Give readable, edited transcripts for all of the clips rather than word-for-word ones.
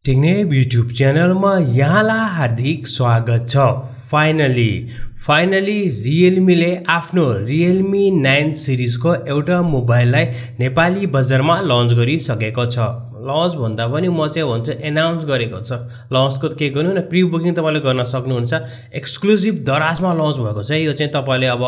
टेक्नेब YouTube च्यानलमा यहाँलाई हार्दिक स्वागत छ। फाइनली रियलमीले आफ्नो रियलमी 9 सिरिजको एउटा मोबाइललाई नेपाली बजारमा लन्च गरिसकेको छ। लन्च भन्दा पनि म चाहिँ भन्छु एनाउन्स गरेको छ। लन्चको के गर्नु न, प्री बुकिङ तपाईँले गर्न सक्नुहुन्छ। एक्सक्लुसिभ दराजमा लन्च भएको छ। यो चाहिँ तपाईँले अब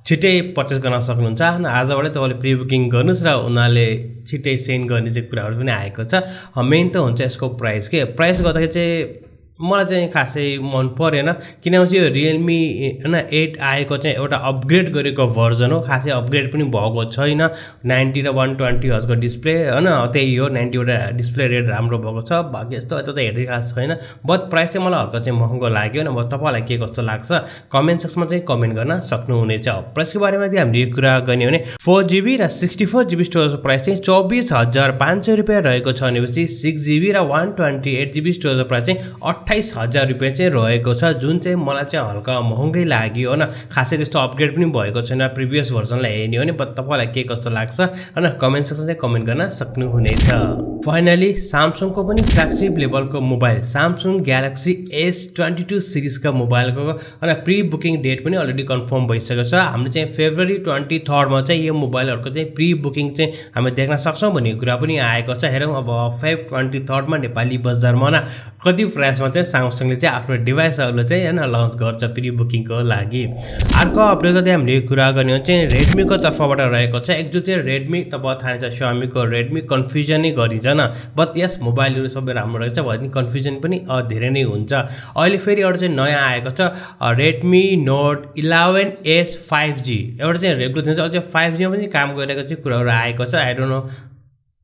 छिट्टै पर्चेस गर्न सक्नुहुन्छ। आजबाटै तपाईँले प्री बुकिङ गर्नुहोस् र उनीहरूले छिट्टै सेन्ड गर्ने चाहिँ कुराहरू पनि आएको छ। मेन त हुन्छ यसको प्राइस के। प्राइस गर्दाखेरि चाहिँ मलाई चाहिँ खासै मन परेन, किनभने यो रियलमी होइन 8 आएको चाहिँ एउटा अपग्रेड गरेको भर्जन हो। खासै अपग्रेड पनि भएको छैन। 90 र 120 हजको डिस्प्ले होइन, त्यही हो। 90 वटा डिस्प्ले रेट राम्रो भएको छ। बाँकी यस्तो यता त हेर्दै खास छैन। बट प्राइस चाहिँ मलाई हल्का चाहिँ महँगो लाग्यो। अब तपाईँलाई के कस्तो लाग्छ कमेन्ट सेक्सनमा चाहिँ कमेन्ट गर्न सक्नुहुनेछ। प्राइसको बारेमा चाहिँ हामीले यो कुरा गर्ने हो भने 4GB र 64GB स्टोरेजको प्राइस चाहिँ 24,500 रुपियाँ रहेको छ भनेपछि 6GB र 128GB स्टोरेजको प्राइस चाहिँ 28,000 रुपियाँ चाहिँ रहेको छ, जुन चाहिँ मलाई चाहिँ हल्का महँगै लाग्यो होइन। खासै त्यस्तो अपग्रेड पनि भएको छैन प्रिभियस भर्जनलाई हेर्ने हो भने। बट तपाईँलाई के कस्तो लाग्छ होइन कमेन्ट सेक्सनमा चाहिँ कमेन्ट गर्न सक्नुहुनेछ। फाइनली स्यामसङको पनि फ्ल्यागसिप लेभलको मोबाइल स्यामसङ ग्यालेक्सी S22 सिरिजका मोबाइलको होइन प्री बुकिङ डेट पनि अलरेडी कन्फर्म भइसकेको छ। हामीले चाहिँ फेब्रुअरी 23 चाहिँ यो मोबाइलहरूको चाहिँ प्री बुकिङ चाहिँ हामी देख्न सक्छौँ भन्ने कुरा पनि आएको छ। हेरौँ अब फेब 23 नेपाली बजारमा न कति प्राइसमा चाहिँ स्यामसङले चाहिँ आफ्नो डिभाइसहरूलाई चाहिँ होइन लन्च गर्छ प्री बुकिङको लागि। अर्को अपडेटको चाहिँ हामीले कुरा गर्ने हो चाहिँ रेडमीको तर्फबाट रहेको छ। एक जो चाहिँ रेडमी तपाईँ थाहा छ स्वामीको रेडमी कन्फ्युजन नै गरिन्छ न। बट यस मोबाइलहरू सबै राम्रो रहेछ भने कन्फ्युजन पनि धेरै नै हुन्छ। अहिले फेरि एउटा चाहिँ नयाँ आएको छ रेडमी नोट 11S 5G। एउटा चाहिँ रेगुलर दिन्छ, अझै 5G मा पनि काम गरिरहेको चाहिँ कुराहरू आएको छ। आई डोन्ट नो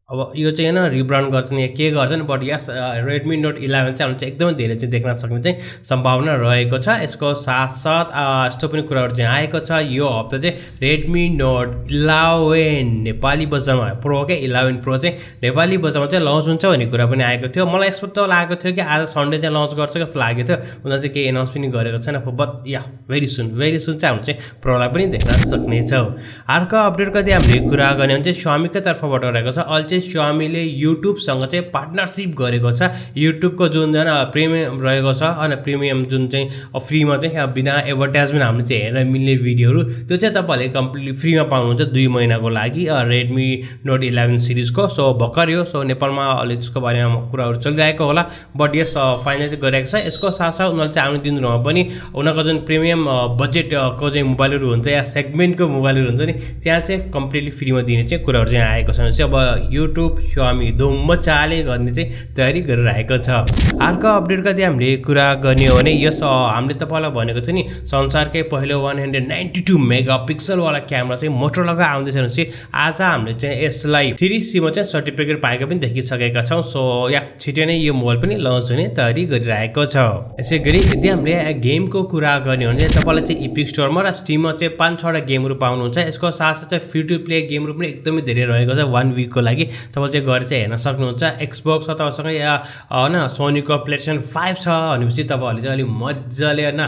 अब यो चाहिँ होइन रिब्रान्ड गर्छन् या के गर्छन्। बट यस रेडमी नोट 11 चाहिँ हामीले चाहिँ एकदमै धेरै चाहिँ देख्न सक्ने चाहिँ सम्भावना रहेको छ। यसको साथसाथ यस्तो पनि कुराहरू चाहिँ आएको छ। यो हप्ता चाहिँ रेडमी नोट 11 नेपाली बजारमा प्रो के 11 प्रो चाहिँ नेपाली बजारमा चाहिँ लन्च हुन्छ भन्ने कुरा पनि आएको थियो। मलाई यस्तो त लागेको थियो कि आज सन्डे चाहिँ लन्च गर्छ जस्तो लागेको थियो। उनीहरूले चाहिँ केही एनाउन्स पनि गरेको छैन। बट या भेरी सुन चाहिँ हामीले चाहिँ प्रोलाई पनि देख्न सक्नेछौँ। अर्को अपडेटको चाहिँ हामीले कुरा गर्ने हो भने चाहिँ स्वामीको तर्फबाट रहेको छ। अहिले स्वामीले युट्युबसँग चाहिँ पार्टनरसिप गरेको छ। युट्युबको जुन प्रिमियम रहेको छ अनि प्रिमियम जुन चाहिँ फ्रीमा चाहिँ बिना एडभर्टाइजमेन्ट हामीले चाहिँ हेर्न मिल्ने भिडियोहरू त्यो चाहिँ तपाईँले कम्प्लिटली फ्रीमा पाउनुहुन्छ 2 महिनाको लागि रेडमी नोट 11 सिरिजको। सो भर्खर यो सो नेपालमा अलि त्यसको बारेमा कुराहरू चलिरहेको होला। बट यस फाइनल चाहिँ गरेको छ। यसको साथसाथ उनीहरूले चाहिँ आउने दिनहरूमा पनि उनीहरूको जुन प्रिमियम बजेटको चाहिँ मोबाइलहरू हुन्छ या सेगमेन्टको मोबाइलहरू हुन्छ नि त्यहाँ चाहिँ कम्प्लिटली फ्रीमा दिने चाहिँ कुराहरू चाहिँ आएको छ। चाहिँ अब युट्युब स्वामी धुम चाले गर्ने चाहिँ तयारी गरिरहेको छ। अर्को अपडेटका चाहिँ हामीले कुरा गर्ने हो भने यस हामीले तपाईँलाई भनेको थियो नि संसारकै पहिलो 192 मेगापिक्सलवाला क्यामेरा चाहिँ मोटोरोलाको आउँदैछ भने चाहिँ आज हामीले चाहिँ यसलाई 3C मा चाहिँ सर्टिफिकेट पाएको पनि देखिसकेका छौँ। सो या छिटै नै यो मोबाइल पनि लन्च हुने तयारी गरिरहेको छ। यसै गरी यदि हामीले गेमको कुरा गर्ने हो भने तपाईँलाई चाहिँ इपिक स्टोरमा र स्टिममा चाहिँ 5-6वटा गेमहरू पाउनुहुन्छ। यसको साथसाथै फ्री टु प्ले गेमहरू पनि एकदमै धेरै रहेको छ। 1 विकको लागि तपाईँ चाहिँ गएर चाहिँ हेर्न सक्नुहुन्छ। एक्सबक्स छ तपाईँसँग या होइन सोनीको प्लेस्टेसन 5 छ भनेपछि तपाईँहरूले चाहिँ अलिक मजाले होइन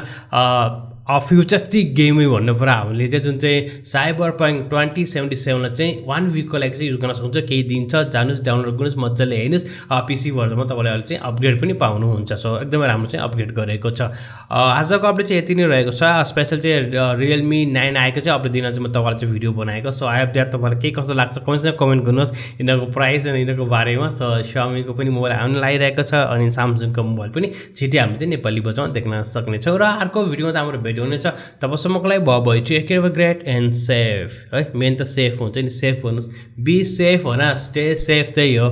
फ्युचरिस्टिक गेमै भन्नु पर्यो। हामीले चाहिँ जुन चाहिँ साइबरपङ्क 2077लाई चाहिँ 1 विकको लागि चाहिँ युज गर्न सक्नुहुन्छ। केही दिन छ, जानुहोस् डाउनलोड गर्नुहोस् मजाले हेर्नुहोस्। पिसी भर्जनमा तपाईँले अहिले चाहिँ अपग्रेड पनि पाउनुहुन्छ। सो एकदमै राम्रो चाहिँ अपग्रेड गरेको छ। आजको अपडेट चाहिँ यति नै रहेको छ। स्पेसल चाहिँ रियलमी 9 आएको चाहिँ अपडेट दिन चाहिँ म तपाईँलाई चाहिँ भिडियो बनाएको। सो आई होप द्याट तपाईँलाई के कस्तो लाग्छ कमेन्ट गर्नुहोस् यिनीहरूको प्राइस अनि यिनीहरूको बारेमा। सो स्वामीको पनि मोबाइल आउनु लागिरहेको छ अनि स्यामसङको मोबाइल पनि छिट्टै हामीले चाहिँ नेपाली बजारमा देख्न सक्नेछौँ। र अर्को भिडियोमा त हाम्रो हुनेछ। तबसम्मको लागि भयो take care great and safe है। मेन त सेफ हुन्छ नि, सेफ हुनुहोस्, बी सेफ होइन, स्टे सेफ त्यही हो।